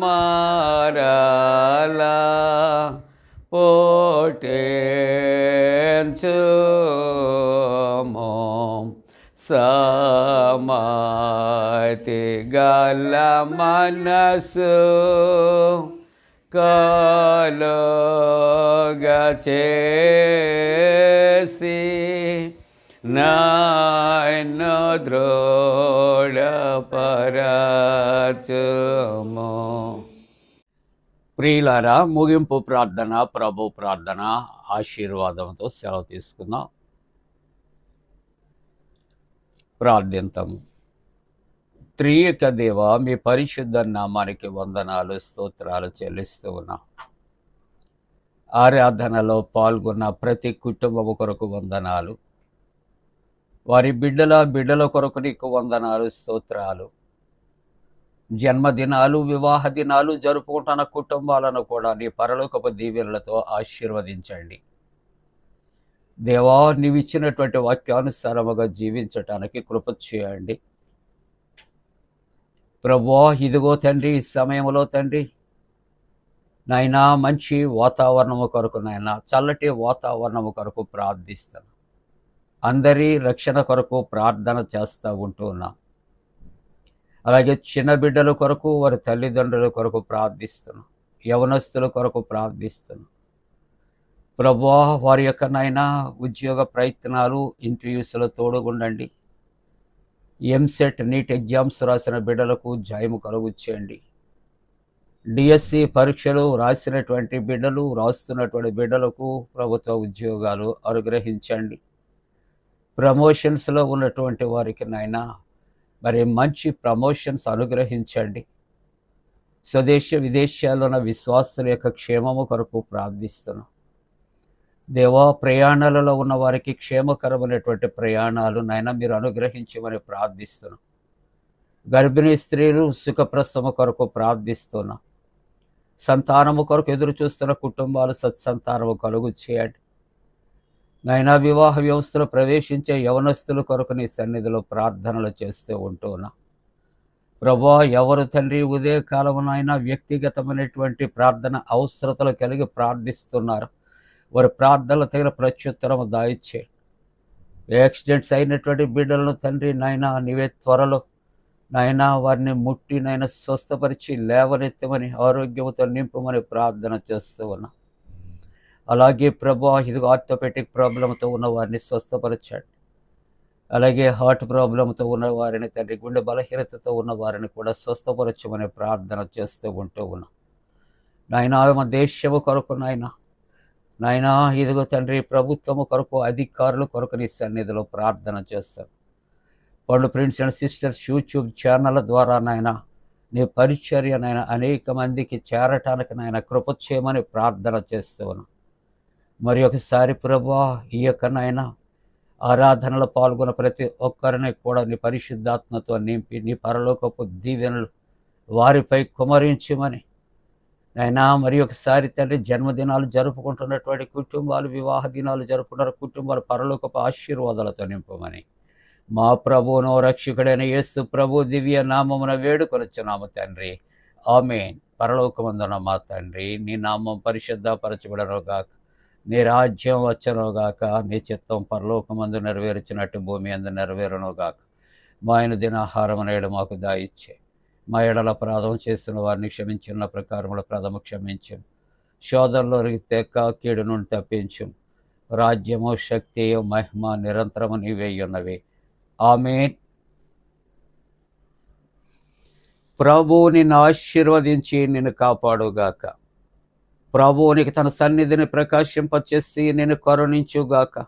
S1: మరలా పుట్టించుము, సమాధి గల మనసు కలుగచేసి నన్ను దృఢపరచుము. ప్రియులారా, ముగింపు ప్రార్థన, ప్రభు ప్రార్థన ఆశీర్వాదంతో సెలవు తీసుకుందాం. ప్రార్థింతము. త్రియేక దేవ, మీ పరిశుద్ధ నామానికి వందనాలు, స్తోత్రాలు చెల్లిస్తూ ఉన్నాం. ఆరాధనలో పాల్గొన్న ప్రతి కుటుంబం కొరకు వందనాలు, వారి బిడ్డల కొరకు నీకు వందనాలు, స్తోత్రాలు. జన్మదినాలు, వివాహ దినాలు జరుపుకుంటున్న కుటుంబాలను కూడా నీ పరలోకపు దీవెనలతో ఆశీర్వదించండి. దేవా, నీవిచ్చినటువంటి వాక్యానుసారముగా జీవించటానికి కృప చేయండి. ప్రభువా, ఇదిగో తండ్రి, ఈ సమయంలో తండ్రి నాయనా మంచి వాతావరణము కొరకు, నాయన చల్లటి వాతావరణము కొరకు ప్రార్థిస్తాను. అందరి రక్షణ కొరకు ప్రార్థన చేస్తూ ఉంటూ ఉన్నాం. అలాగే చిన్న బిడ్డల కొరకు, వారి తల్లిదండ్రుల కొరకు ప్రార్థిస్తున్నాం. యవనస్తుల కొరకు ప్రార్థిస్తున్నాం. ప్రభువా, వారి యొక్క నాయన ఉద్యోగ ప్రయత్నాలు, ఇంటర్వ్యూస్లో తోడుగుండండి. ఎంసెట్, నీట్ ఎగ్జామ్స్ రాసిన బిడ్డలకు జయము కలుగు చేయండి. డిఎస్సి పరీక్షలు రాసినటువంటి బిడ్డలు, రాస్తున్నటువంటి బిడ్డలకు ప్రభుత్వ ఉద్యోగాలు అనుగ్రహించండి. ప్రమోషన్స్లో ఉన్నటువంటి వారికి నాయన మరి మంచి ప్రమోషన్స్ అనుగ్రహించండి. స్వదేశ విదేశాల్లో ఉన్న విశ్వాసుల యొక్క క్షేమము కొరకు ప్రార్థిస్తున్నాం. దేవా, ప్రయాణాలలో ఉన్న వారికి క్షేమకరమైనటువంటి ప్రయాణాలు నాయన మీరు అనుగ్రహించమని ప్రార్థిస్తున్నాం. గర్భిణీ స్త్రీలు సుఖప్రసవ కొరకు ప్రార్థిస్తున్నాం. సంతానము కొరకు ఎదురు చూస్తున్న కుటుంబాలు సత్సంతానము కలుగు చేయండి. నాయన వివాహ వ్యవస్థలో ప్రవేశించే యవనస్తుల కొరకు నీ సన్నిధిలో ప్రార్థనలు చేస్తూ ఉంటున్నా. ప్రభా, ఎవరు తండ్రి ఉదయకాలమునైనా వ్యక్తిగతమైనటువంటి ప్రార్థన అవసరతలు కలిగి ప్రార్థిస్తున్నారు, వారి ప్రార్థనలు తగిన ప్రత్యుత్తరము దాయిచ్చే. యాక్సిడెంట్స్ అయినటువంటి బిడ్డలను తండ్రి నాయన నీవే త్వరలో నాయన వారిని ముట్టి నాయన స్వస్థపరిచి లేవనెత్తమని, ఆరోగ్యంతో నింపమని ప్రార్థన చేస్తూ ఉన్నా. అలాగే ప్రభా, ఇదిగో ఆర్థోపెటిక్ ప్రాబ్లంతో ఉన్న వారిని స్వస్థపరచండి. అలాగే హార్ట్ ప్రాబ్లంతో ఉన్న వారిని తండ్రి, గుండె బలహీనతతో ఉన్న వారిని కూడా స్వస్థపరచమని ప్రార్థన చేస్తూ ఉంటూ ఉన్నాం. నాయన మా దేశము కొరకు నాయన ఇదిగో తండ్రి, ప్రభుత్వము కొరకు, అధికారుల కొరకు నీ సన్నిధిలో ప్రార్థన చేస్తాను. పండు ఫ్రెండ్స్ అండ్ సిస్టర్స్ యూట్యూబ్ ఛానళ్ళ ద్వారా నాయన నీ పరిచర్య నాయన అనేక మందికి చేరటానికి నాయన కృప చేయమని ప్రార్థన చేస్తూ ఉన్నాను. మరి ఒకసారి ప్రభువా ఈ యొక్క నాయన ఆరాధనలో పాల్గొన్న ప్రతి ఒక్కరిని కూడా నీ పరిశుద్ధాత్మతో నింపి నీ పరలోకపు దీవెనలు వారిపై కుమరించమని నాయనా, మరి ఒకసారి తండ్రి జన్మదినాలు జరుపుకుంటున్నటువంటి కుటుంబాలు, వివాహ దినాలు జరుపుకున్న కుటుంబాలు పరలోకపు ఆశీర్వాదాలతో నింపమని మా ప్రభువును రక్షకుడైన యేసు ప్రభు దివ్య నామమున వేడుకొనుచున్నాము తండ్రి. ఆమేన్. పరలోకమందున మా తండ్రి, నీ నామం పరిశుద్ధపరచబడనుగాక, నీ రాజ్యం వచ్చనుగాక, నీ చిత్తం పరలోకమందు నెరవేర్చినట్టు భూమి అందు నెరవేరునుగాక. మా ఆయన దినాహారం నేడు మాకు దాయిచ్చే, మా ఎడల అపరాధం చేస్తున్న వారిని క్షమించిన ప్రకారముల ప్రథమ క్షమించం, శోధనలోకి తెక్క కీడు నుండి తప్పించం. రాజ్యము, శక్తియు, మహిమ నిరంతరము నీవే ఉన్నవి. ఆమేన్. ప్రభువు నిన్ను ఆశీర్వదించి నిన్ను కాపాడుగాక. ప్రభువు నీకు తన సన్నిధిని ప్రకాశింపచేసి నిన్ను కరుణించుగాక.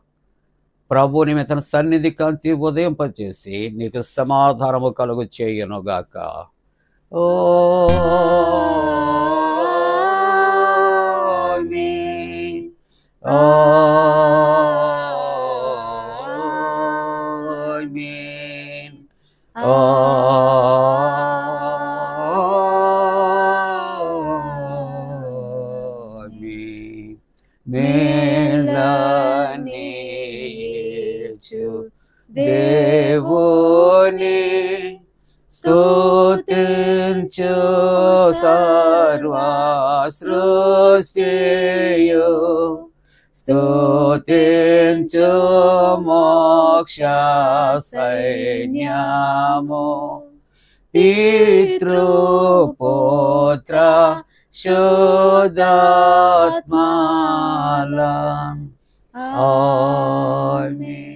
S1: ప్రభువు నీ తన సన్నిధి కాంతి ఉదయింపచేసి నీకు సమాధానము కలుగు చేయునుగాక. ఆమేన్. ఆమేన్. ఆమేన్. మేలనేచు దేవుని స్తుతించు సర్వ సృష్టియు, స్తుతించు మోక్ష సైన్యము, పితృపుత్ర శుద్ధాత్మల. ఆమేన్.